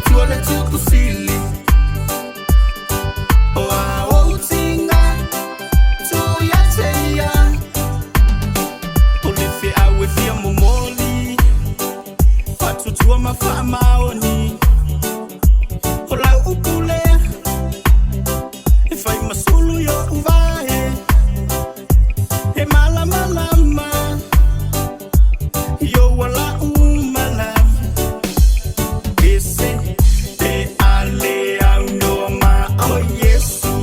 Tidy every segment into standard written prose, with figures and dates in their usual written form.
tuole tu kusili. O a o tinga tu ya te ya. Olifi awe fia momoli. Fatu tua mafama oni. Ola ukule. Ifai masulu yo uvahe. He mala malama. Yo wala umala. Ese te ale auno ma o Yesu.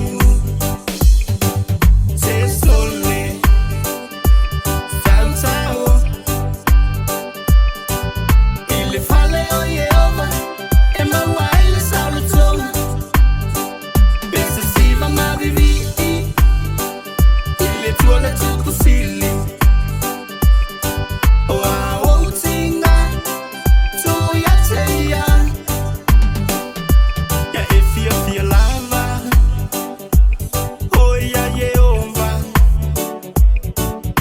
Se sole. Sao. Il fale o Yehova. E ma waile saluto. Bese siva ma vivi. Il tuole tu kusili. O a o tinga tu ya te ya. Ya efia lava. O ya Yehova.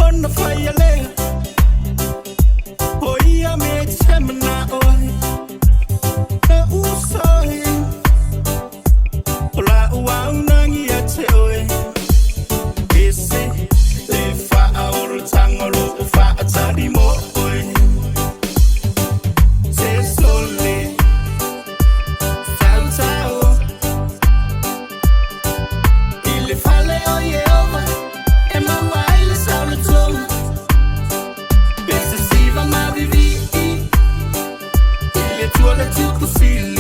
On the fire lay. O ya me temna oi. Na usoi. Ola ua unangi ya te oi. Ese le fa aoro tangolo fa atari mo oi. Se sole. Sao. Il fale o Yehova. E ma waile saluto. Bese siva ma vivi. Il tuole tu kusili.